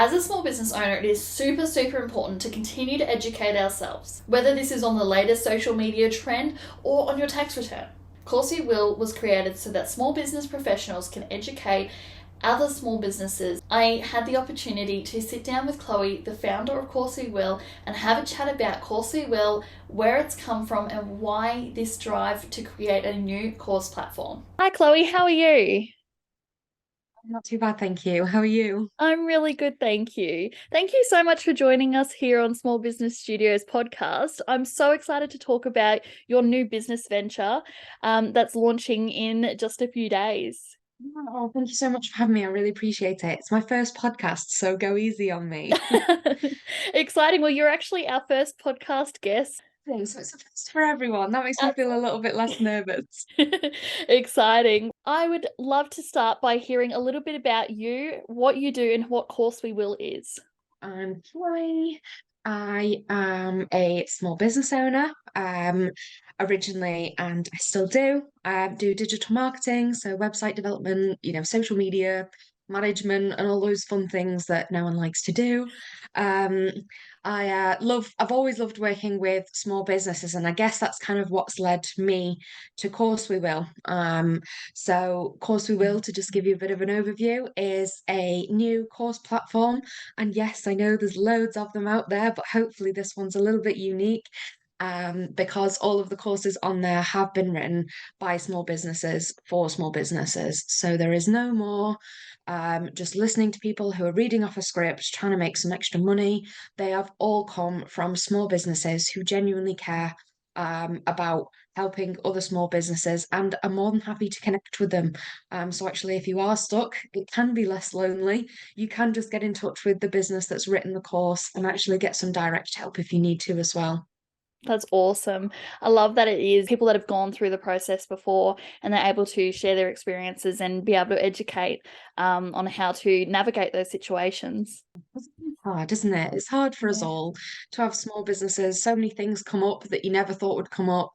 As a small business owner, it is super, super important to continue to educate ourselves, whether this is on the latest social media trend or on your tax return. Course You Will was created so that small business professionals can educate other small businesses. I had the opportunity to sit down with Chloe, the founder of Course You Will, and have a chat about Course You Will, where it's come from, and why this drive to create a new course platform. Hi, Chloe, how are you? Not too bad, thank you. How are you? I'm really good, thank you. Thank you so much for joining us here on Small Business Studios podcast. I'm so excited to talk about your new business venture that's launching in just a few days. Oh, thank you so much for having me. I really appreciate it. It's my first podcast, so go easy on me. Exciting. Well, you're actually our first podcast guest. So it's a first for everyone. That makes me feel a little bit less nervous. Exciting. I would love to start by hearing a little bit about you, what you do, and what Course We Will is. I'm Chloe. I am a small business owner, originally, and I still do digital marketing, so website development, social media management, and all those fun things that no one likes to do. Um, I've always loved working with small businesses, and I guess that's kind of what's led me to Course We Will. So Course We Will, to just give you a bit of an overview, is a new course platform, and yes, I know there's loads of them out there, but hopefully this one's a little bit unique. Because all of the courses on there have been written by small businesses for small businesses. So there is no more just listening to people who are reading off a script, trying to make some extra money. They have all come from small businesses who genuinely care about helping other small businesses and are more than happy to connect with them. So actually, if you are stuck, it can be less lonely. You can just get in touch with the business that's written the course and actually get some direct help if you need to as well. That's awesome. I love that it is people that have gone through the process before and they're able to share their experiences and be able to educate on how to navigate those situations. It's hard, isn't it? It's hard for us Yeah. all to have small businesses. So many things come up that you never thought would come up.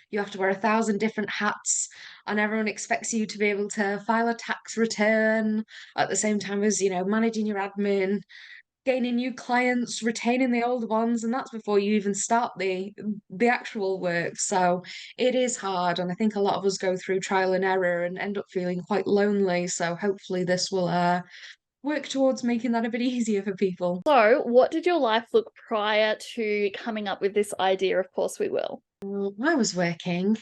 You have to wear 1,000 different hats, and everyone expects you to be able to file a tax return at the same time as, managing your admin, gaining new clients, retaining the old ones, and that's before you even start the actual work. So it is hard, and I think a lot of us go through trial and error and end up feeling quite lonely. So hopefully this will work towards making that a bit easier for people. So, what did your life look prior to coming up with this idea? Of course, we will. I was working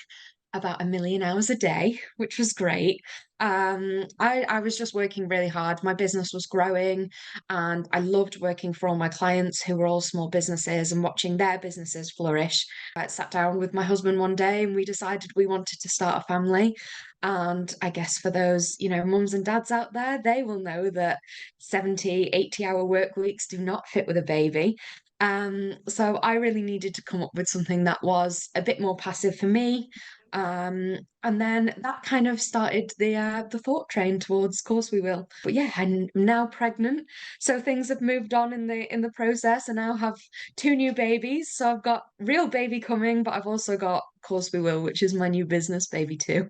about 1 million hours a day, which was great. I was just working really hard. My business was growing, and I loved working for all my clients who were all small businesses and watching their businesses flourish. I sat down with my husband one day and we decided we wanted to start a family. And I guess for those, mums and dads out there, they will know that 70, 80-hour work weeks do not fit with a baby. So I really needed to come up with something that was a bit more passive for me. And then that kind of started the thought train towards Course We Will. But yeah, I'm now pregnant, so things have moved on in the process. I now have two new babies. So I've got real baby coming, but I've also got Course We Will, which is my new business baby too.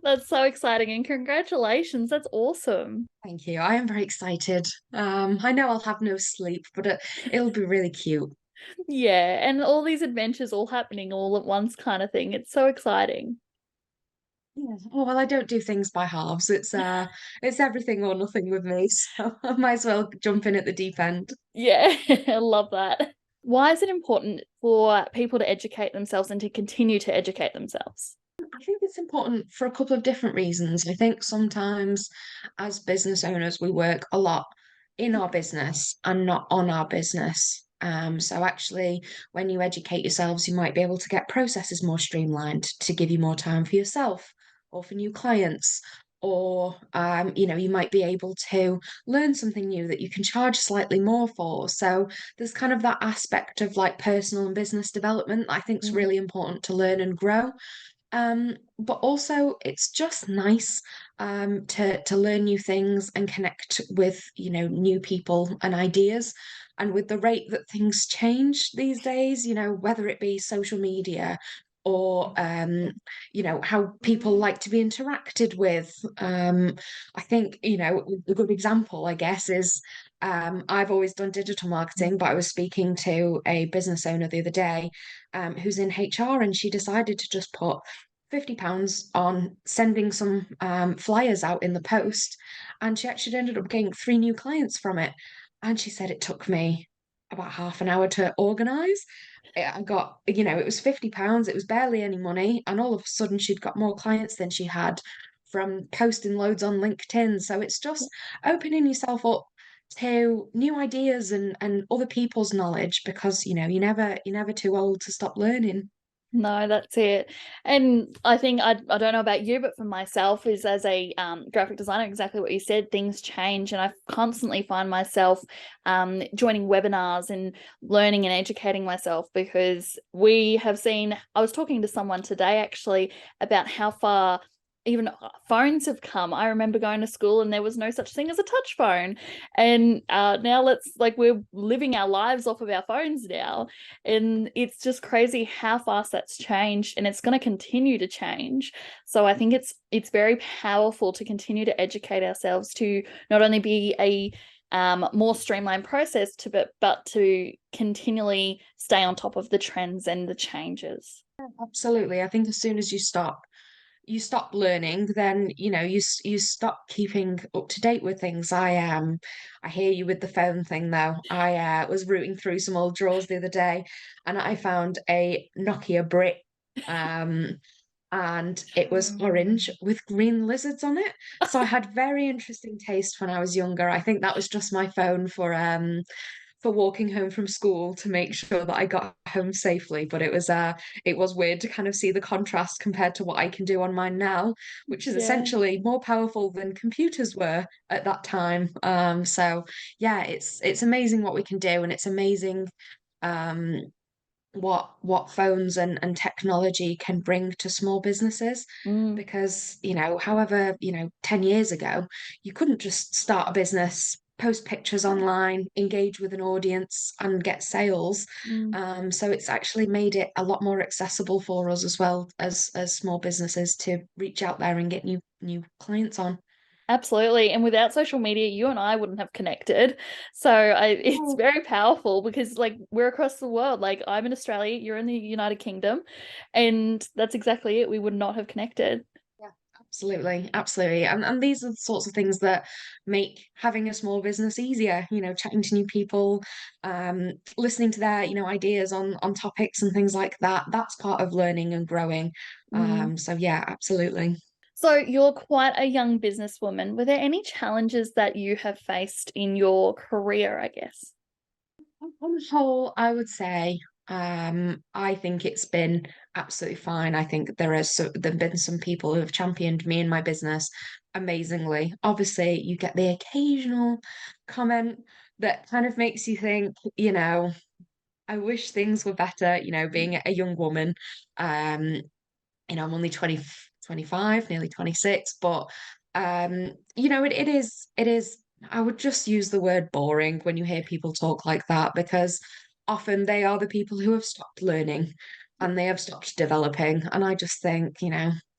That's so exciting and congratulations. That's awesome. Thank you. I am very excited. I know I'll have no sleep, but it'll be really cute. Yeah, and all these adventures all happening all at once kind of thing. It's so exciting. Yeah. Oh, well, I don't do things by halves. It's everything or nothing with me, so I might as well jump in at the deep end. Yeah, I love that. Why is it important for people to educate themselves and to continue to educate themselves? I think it's important for a couple of different reasons. I think sometimes as business owners, we work a lot in our business and not on our business. So actually, when you educate yourselves, you might be able to get processes more streamlined to give you more time for yourself or for new clients. Or, you might be able to learn something new that you can charge slightly more for. So there's kind of that aspect of like personal and business development I think is Mm. really important to learn and grow. But also it's just nice to learn new things and connect with, new people and ideas. And with the rate that things change these days, whether it be social media or how people like to be interacted with. I think, a good example, I guess, is I've always done digital marketing, but I was speaking to a business owner the other day, who's in HR, and she decided to just put £50 on sending some flyers out in the post. And she actually ended up getting 3 new clients from it. And she said it took me about half an hour to organize. I got, it was £50, it was barely any money. And all of a sudden, she'd got more clients than she had from posting loads on LinkedIn. So it's just opening yourself up to new ideas and other people's knowledge because you're never too old to stop learning. No, that's it. And I think I don't know about you, but for myself, is as a graphic designer, exactly what you said, things change, and I constantly find myself joining webinars and learning and educating myself because we have seen. I was talking to someone today actually about how far even phones have come. I remember going to school and there was no such thing as a touch phone, and now we're living our lives off of our phones now, and it's just crazy how fast that's changed, and it's going to continue to change. So I think it's very powerful to continue to educate ourselves to not only be a more streamlined process but to continually stay on top of the trends and the changes. Absolutely. I think as soon as you stop learning, then you stop keeping up to date with things. I hear you with the phone thing though. I was rooting through some old drawers the other day, and I found a Nokia brick, um, and it was orange with green lizards on it. So I had very interesting taste when I was younger. I think that was just my phone for walking home from school to make sure that I got home safely. But it was weird to kind of see the contrast compared to what I can do on mine now, which is Yeah. essentially more powerful than computers were at that time. So yeah, it's amazing what we can do, and it's amazing um what phones and technology can bring to small businesses, Mm, because however 10 years ago you couldn't just start a business, post pictures online, engage with an audience and get sales. mm. So it's actually made it a lot more accessible for us as well as small businesses to reach out there and get new clients on. Absolutely. And without social media, you and I wouldn't have connected. So it's very powerful because like we're across the world. Like I'm in Australia, you're in the United Kingdom, and that's exactly it. We would not have connected. Yeah, absolutely, absolutely. And these are the sorts of things that make having a small business easier, chatting to new people, listening to their, ideas on topics and things like that. That's part of learning and growing. Mm. So yeah, absolutely. So you're quite a young businesswoman. Were there any challenges that you have faced in your career, I guess? On the whole, I would say I think it's been absolutely fine. I think there've been some people who have championed me and my business amazingly. Obviously, you get the occasional comment that kind of makes you think, I wish things were better, being a young woman. Um, I'm only 25, nearly 26, but it is, I would just use the word boring when you hear people talk like that, because often they are the people who have stopped learning and they have stopped developing. And I just think,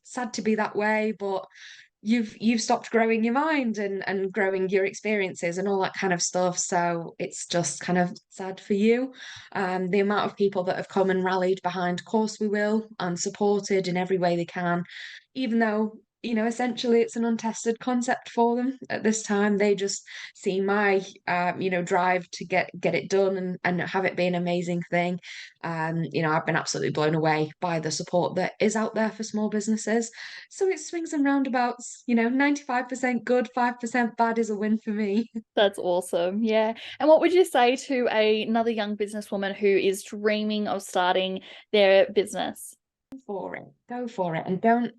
sad to be that way, but you've stopped growing your mind and growing your experiences and all that kind of stuff. So it's just kind of sad for you. The amount of people that have come and rallied behind Course We Will and supported in every way they can, even though essentially it's an untested concept for them at this time. They just see my drive to get it done and have it be an amazing thing. I've been absolutely blown away by the support that is out there for small businesses. So it swings and roundabouts, 95% good, 5% bad is a win for me. That's awesome. Yeah. And what would you say to another young businesswoman who is dreaming of starting their business? For it. Go for it. And don't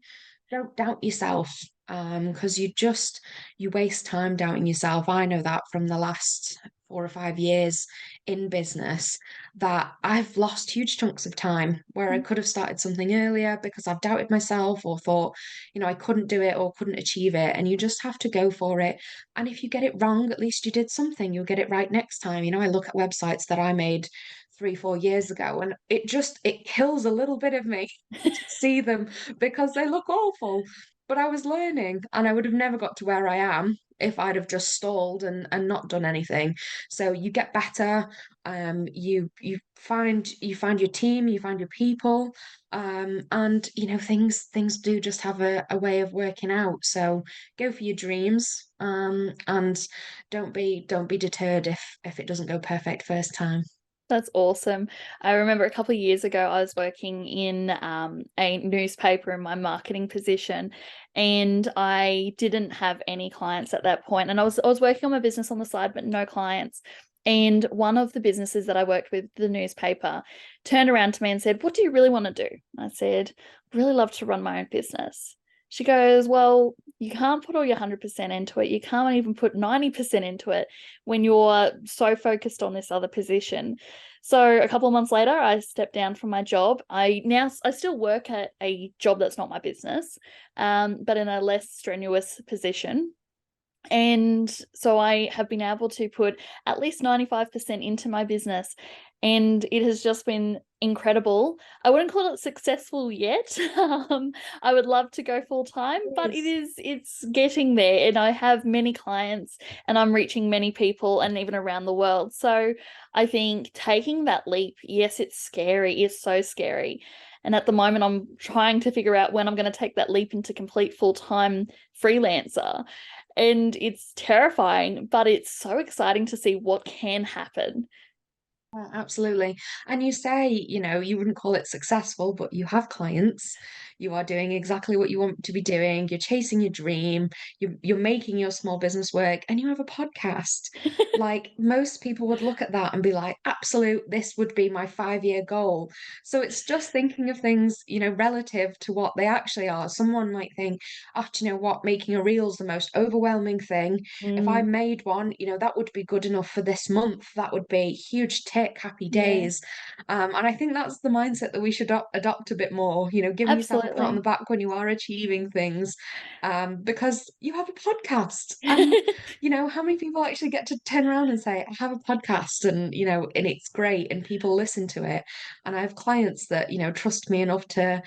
doubt yourself. Because you waste time doubting yourself. I know that from the last 4 or 5 years in business, that I've lost huge chunks of time where I could have started something earlier because I've doubted myself or thought, I couldn't do it or couldn't achieve it. And you just have to go for it. And if you get it wrong, at least you did something. You'll get it right next time. I look at websites that I made 3, 4 years ago, and it kills a little bit of me to see them because they look awful. But I was learning and I would have never got to where I am if I'd have just stalled and not done anything. So you get better, you find your team, you find your people, and things do just have a way of working out. So go for your dreams, and don't be deterred if it doesn't go perfect first time. That's awesome. I remember a couple of years ago, I was working in a newspaper in my marketing position, and I didn't have any clients at that point. And I was working on my business on the side, but no clients. And one of the businesses that I worked with, the newspaper, turned around to me and said, "What do you really want to do?" I said, "Really love to run my own business." She goes, "Well, you can't put all your 100% into it. You can't even put 90% into it when you're so focused on this other position." So a couple of months later, I stepped down from my job. I still work at a job that's not my business, but in a less strenuous position. And so I have been able to put at least 95% into my business, and it has just been incredible. I wouldn't call it successful yet. I would love to go full time, but Yes. it's getting there, and I have many clients and I'm reaching many people and even around the world. So I think taking that leap, yes, it's scary, it's so scary. And at the moment, I'm trying to figure out when I'm going to take that leap into complete full-time freelancer. And it's terrifying, but it's so exciting to see what can happen. Yeah, absolutely. And you say, you wouldn't call it successful, but you have clients. You are doing exactly what you want to be doing. You're chasing your dream. You're making your small business work, and you have a podcast. Like most people would look at that and be like, absolute, this would be my 5-year goal. So it's just thinking of things, relative to what they actually are. Someone might think, oh, do you know what? Making a reel is the most overwhelming thing. If I Mm, made one, that would be good enough for this month. That would be huge tick, happy yeah, days. And I think that's the mindset that we should adopt a bit more, giving yourself a pat on the absolutely. back when you are achieving things, because you have a podcast. And, how many people actually get to turn around and say, I have a podcast and it's great and people listen to it. And I have clients that, trust me enough to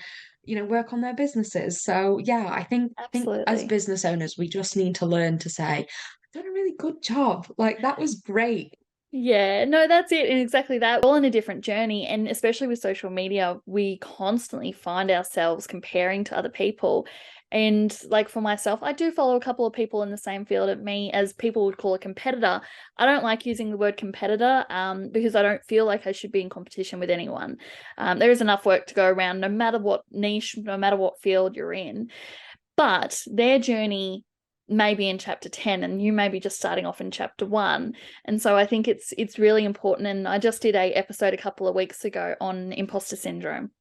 work on their businesses. So yeah, I think as Absolutely. business owners, we just need to learn to say, I've done a really good job. Like that was great. Yeah, no, that's it. And exactly that. We're all in a different journey. And especially with social media, we constantly find ourselves comparing to other people. And like for myself, I do follow a couple of people in the same field at me, as people would call a competitor. I don't like using the word competitor, because I don't feel like I should be in competition with anyone. There is enough work to go around, no matter what niche, no matter what field you're in. But their journey may be in chapter 10 and you may be just starting off in chapter 1. And so I think it's really important. And I just did a episode a couple of weeks ago on imposter syndrome.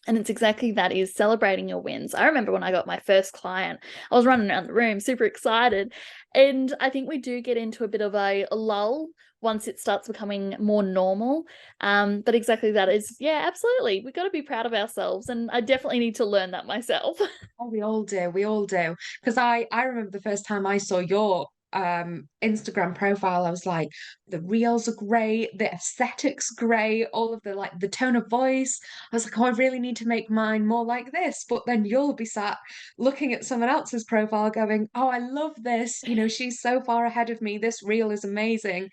And it's exactly that, is celebrating your wins. I remember when I got my first client, I was running around the room super excited. And I think we do get into a bit of a lull once it starts becoming more normal. But exactly that is, yeah, absolutely. We've got to be proud of ourselves. And I definitely need to learn that myself. Oh, we all do. We all do. Because I remember the first time I saw your Instagram profile, I was like, the reels are great, the aesthetics great, all of the tone of voice. I was like, oh, I really need to make mine more like this. But then you'll be sat looking at someone else's profile going, oh, I love this. She's so far ahead of me. This reel is amazing.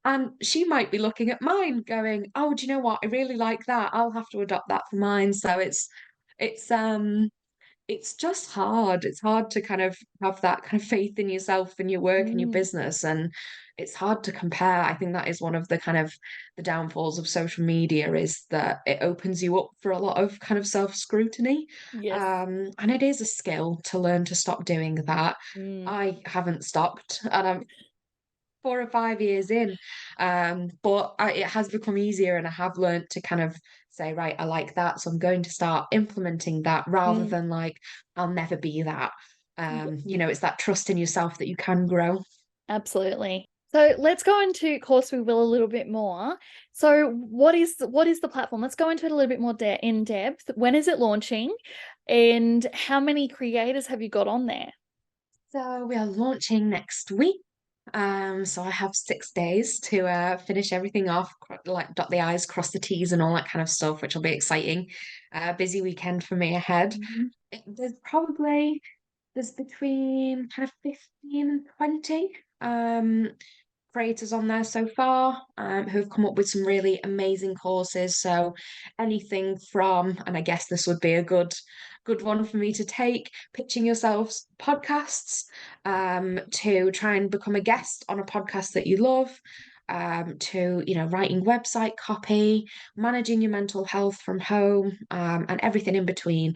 And she might be looking at mine going, oh, do you know what? I really like that. I'll have to adopt that for mine. So it's it's just hard. It's hard to kind of have that kind of faith in yourself and your work and your Mm, business. And it's hard to compare. I think that is one of the kind of the downfalls of social media is that it opens you up for a lot of kind of self-scrutiny. yes. And it is a skill to learn to stop doing that. Mm, I haven't stopped and I'm 4 or 5 years in. But it has become easier and I have learned to kind of say, right, I like that. So I'm going to start implementing that rather mm, than like, I'll never be that. yeah, It's that trust in yourself that you can grow. absolutely. So let's go into Course We Will a little bit more. So what is the platform? Let's go into it a little bit more in depth. When is it launching? And how many creators have you got on there? So we are launching next week. So I have 6 days to finish everything off, like dot the I's, cross the T's, and all that kind of stuff, which will be exciting. Busy weekend for me ahead. Mhm. There's probably There's between kind of 15 and 20 creators on there so far, who've come up with some really amazing courses. So anything from, and I guess this would be a good one for me to take, pitching yourselves podcasts, to try and become a guest on a podcast that you love, to, writing website copy, managing your mental health from home, and everything in between.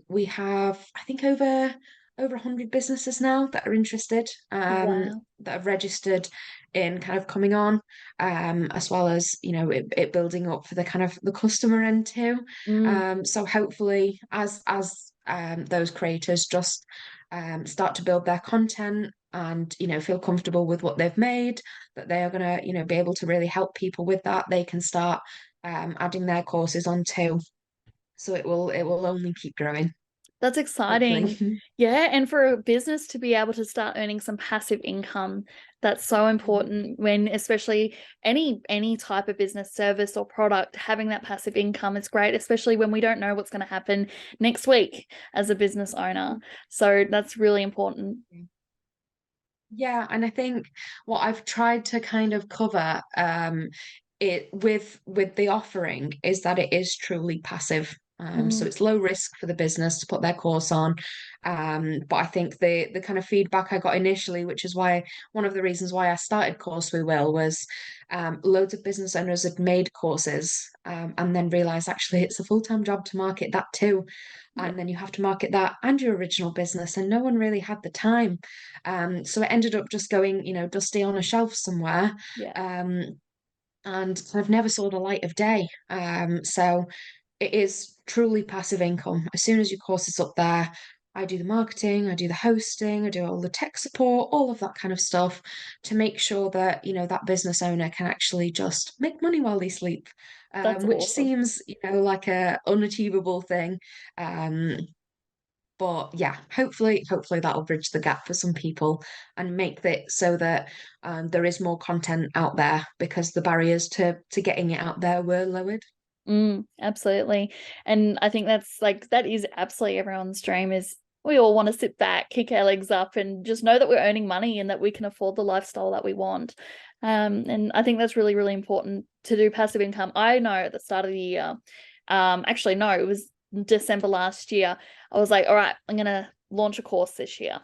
We have, I think, over 100 businesses now that are interested, Wow. that have registered in kind of coming on, as well as, it building up for the kind of the customer end too. Mm, So hopefully, as those creators just start to build their content and, feel comfortable with what they've made, that they are going to, be able to really help people with that, they can start adding their courses on too. So it will only keep growing, that's hopefully. exciting. Yeah, and for a business to be able to start earning some passive income, that's so important when especially any type of business, service or product, having that passive income is great, especially when we don't know what's going to happen next week as a business owner. So that's really important. Yeah, and I think what I've tried to kind of cover, it with the offering is that it is truly passive. So Mm, it's low risk for the business to put their course on. But I think the kind of feedback I got initially, which is why one of the reasons why I started Course We Will, was loads of business owners had made courses, and then realized actually it's a full-time job to market that too. yeah, And then you have to market that and your original business, and no one really had the time. So it ended up just going, dusty on a shelf somewhere, yeah, um, and kind of never saw the light of day. So it is truly passive income. As soon as your course is up there, I do the marketing, I do the hosting, I do all the tech support, all of that kind of stuff to make sure that, that business owner can actually just make money while they sleep, that's which awesome. seems, like a unachievable thing. Um, but yeah, hopefully that'll bridge the gap for some people and make it so that there is more content out there, because the barriers to getting it out there were lowered. Absolutely. And I think that's like that is absolutely everyone's dream is we all want to sit back, kick our legs up and just know that we're earning money and that we can afford the lifestyle that we want. And I think that's really, really important to do passive income. I know at the start of the year, actually no, it was December last year. I was like, all right, I'm gonna launch a course this year.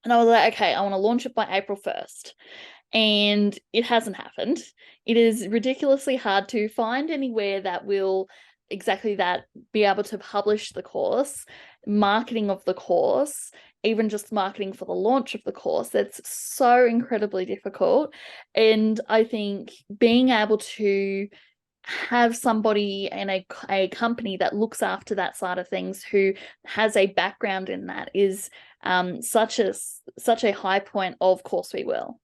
And I was like, okay, I want to launch it by April 1st, and it hasn't happened. It is ridiculously hard to find anywhere that will exactly that be able to publish the course, marketing of the course, even just marketing for the launch of the course. That's so incredibly difficult. And I think being able to have somebody in a company that looks after that side of things who has a background in that is such a high point of Course We Will.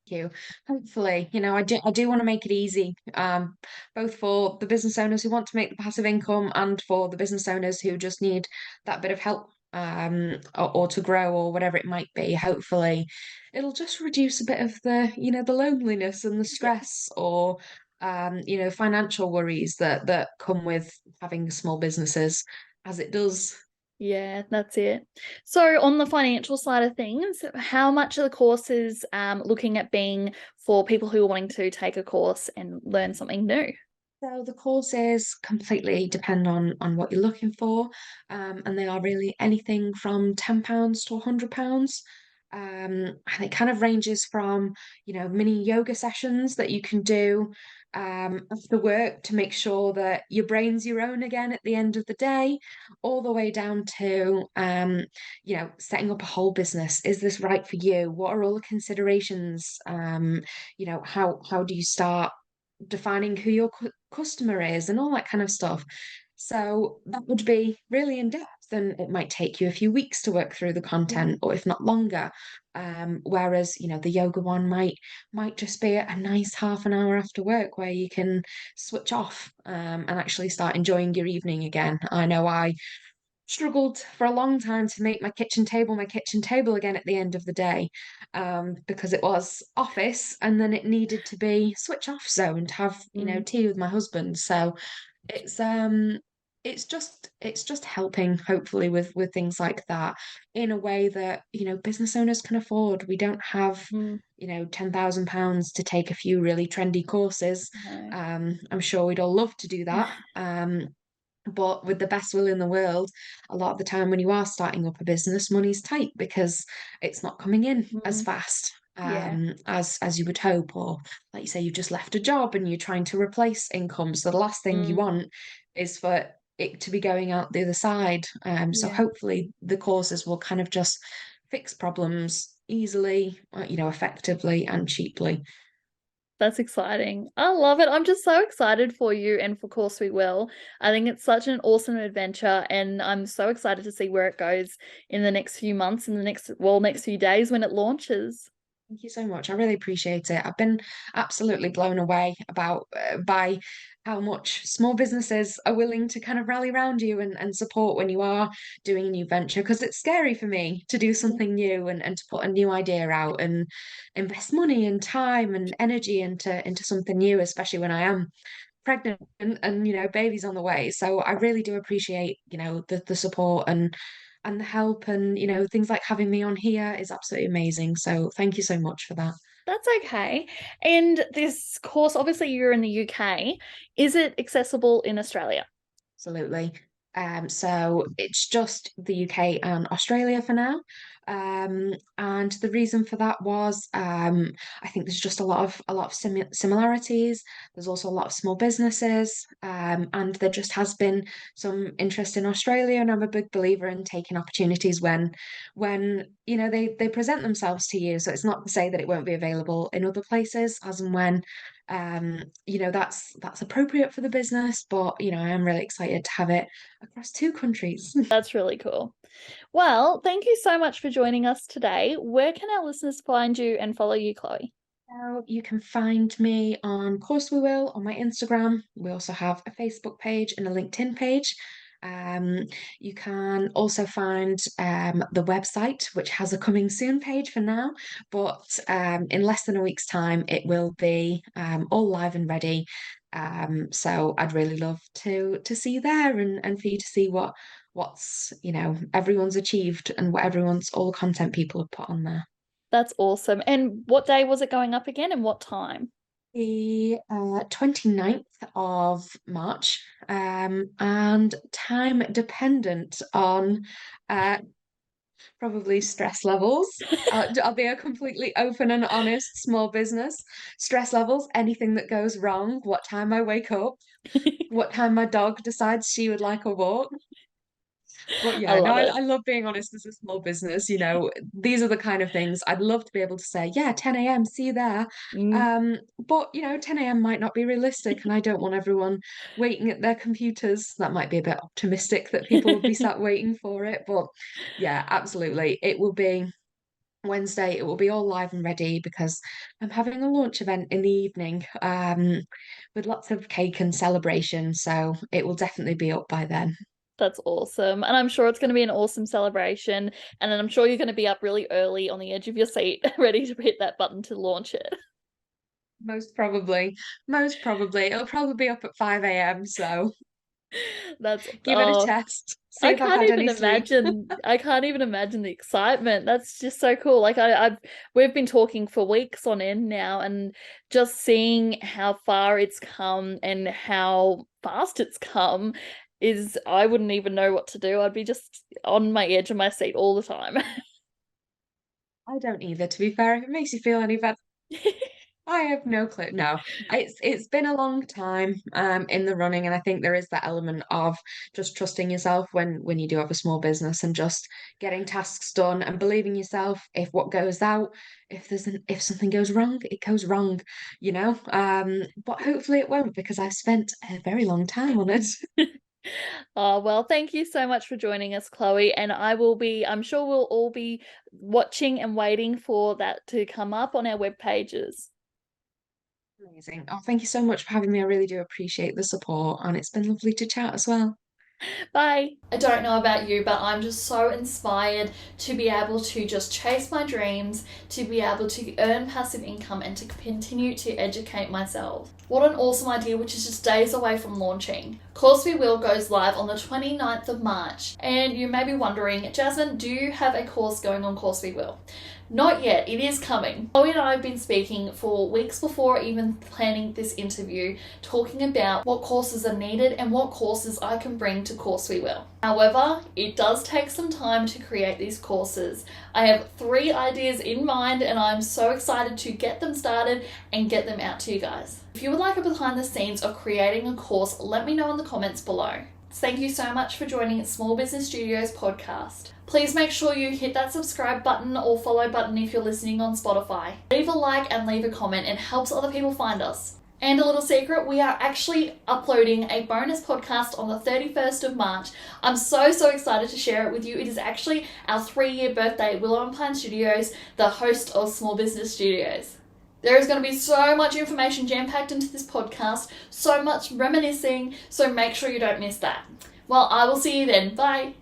You. Hopefully, I do want to make it easy, both for the business owners who want to make the passive income and for the business owners who just need that bit of help, or to grow or whatever it might be. Hopefully, it'll just reduce a bit of the loneliness and the Yeah. stress, or financial worries that come with having small businesses, as it does. Yeah, that's it. So on the financial side of things, how much of the course is looking at being for people who are wanting to take a course and learn something new? So the courses completely depend on what you're looking for, and they are really anything from £10 to £100. And it kind of ranges from, mini yoga sessions that you can do after work to make sure that your brain's your own again at the end of the day, all the way down to, setting up a whole business. Is this right for you? What are all the considerations? How do you start defining who your customer is and all that kind of stuff. So that would be really in depth, and it might take you a few weeks to work through the content, or if not longer. Whereas, the yoga one might just be a nice half an hour after work where you can switch off, and actually start enjoying your evening again. I know I struggled for a long time to make my kitchen table again at the end of the day, because it was office and then it needed to be switch off zone to have Mm. tea with my husband. So it's um it's just helping hopefully with things like that in a way that, business owners can afford. We don't have, Mm, £10,000 to take a few really trendy courses. no. I'm sure we'd all love to do that. But with the best will in the world, a lot of the time when you are starting up a business, money's tight because it's not coming in as Mm, fast yeah. as you would hope. Or like you say, you've just left a job and you're trying to replace income. So the last thing you Mm, want is for it to be going out the other side. So yeah. hopefully the courses will kind of just fix problems easily, effectively and cheaply. That's exciting. I love it. I'm just so excited for you and for Course We Will. I think it's such an awesome adventure, and I'm so excited to see where it goes in the next few months, in the next few days when it launches. Thank you so much. I really appreciate it. I've been absolutely blown away about by how much small businesses are willing to kind of rally around you and support when you are doing a new venture. Because it's scary for me to do something new and to put a new idea out and invest money and time and energy into something new, especially when I am pregnant and baby's on the way. So I really do appreciate the support and the help, and things like having me on here is absolutely amazing. So thank you so much for that. That's okay. And this course, obviously, you're in the UK. Is it accessible in Australia? Absolutely. So it's just the UK and Australia for now. And the reason for that was I think there's just a lot of similarities. There's also a lot of small businesses, and there just has been some interest in Australia. And I'm a big believer in taking opportunities when they present themselves to you. So it's not to say that it won't be available in other places as and when that's appropriate for the business, but I am really excited to have it across two countries. That's really cool. Well, thank you so much for joining us today. Where can our listeners find you and follow you, Chloe? So you can find me on Course We Will on my Instagram. We also have a Facebook page and a LinkedIn page. Um, you can also find the website, which has a coming soon page for now, but in less than a week's time, it will be all live and ready. So I'd really love to see you there and for you to see what's everyone's achieved and what everyone's all the content people have put on there. That's awesome. And what day was it going up again and what time? The 29th of March, and time dependent on probably stress levels. I'll be a completely open and honest small business. Stress levels, anything that goes wrong, what time I wake up, what time my dog decides she would like a walk. But I yeah, no, love I, it. I love being honest as a small business. These are the kind of things I'd love to be able to say, yeah, 10 a.m., see you there. Mm. But 10 a.m. might not be realistic, and I don't want everyone waiting at their computers. That might be a bit optimistic that people would be sat waiting for it. But yeah, absolutely. It will be Wednesday, it will be all live and ready because I'm having a launch event in the evening, with lots of cake and celebration. So it will definitely be up by then. That's awesome. And I'm sure it's going to be an awesome celebration. And then I'm sure you're going to be up really early on the edge of your seat, ready to hit that button to launch it. Most probably. Most probably. It'll probably be up at 5 a.m. So That's, give it a oh, test. See if I've had any sleep. I can't even imagine the excitement. That's just so cool. We've been talking for weeks on end now, and just seeing how far it's come and how fast it's come is, I wouldn't even know what to do. I'd be just on my edge of my seat all the time. I don't either, to be fair. If it makes you feel any better, I have no clue. No, it's been a long time in the running, and I think there is that element of just trusting yourself when you do have a small business and just getting tasks done and believing yourself. If what goes out, if something goes wrong, it goes wrong, But hopefully it won't because I've spent a very long time on it. Oh, well, thank you so much for joining us, Chloe. And I'm sure we'll all be watching and waiting for that to come up on our web pages. Amazing. Oh, thank you so much for having me. I really do appreciate the support, and it's been lovely to chat as well. Bye. I don't know about you, but I'm just so inspired to be able to just chase my dreams, to be able to earn passive income and to continue to educate myself. What an awesome idea, which is just days away from launching. Course We Will goes live on the 29th of March. And you may be wondering, Jasmine, do you have a course going on Course We Will? Not yet, it is coming. Chloe and I have been speaking for weeks before even planning this interview, talking about what courses are needed and what courses I can bring to Course We Will. However, it does take some time to create these courses. I have 3 ideas in mind and I'm so excited to get them started and get them out to you guys. If you would like a behind the scenes of creating a course, let me know in the comments below. Thank you so much for joining Small Business Studios podcast. Please make sure you hit that subscribe button or follow button if you're listening on Spotify. Leave a like and leave a comment. It helps other people find us. And a little secret, we are actually uploading a bonus podcast on the 31st of March. I'm so excited to share it with you. It is actually our 3-year birthday. Willow and Pine Studios, the host of Small Business Studios. There is going to be so much information jam-packed into this podcast, so much reminiscing, so make sure you don't miss that. Well, I will see you then. Bye.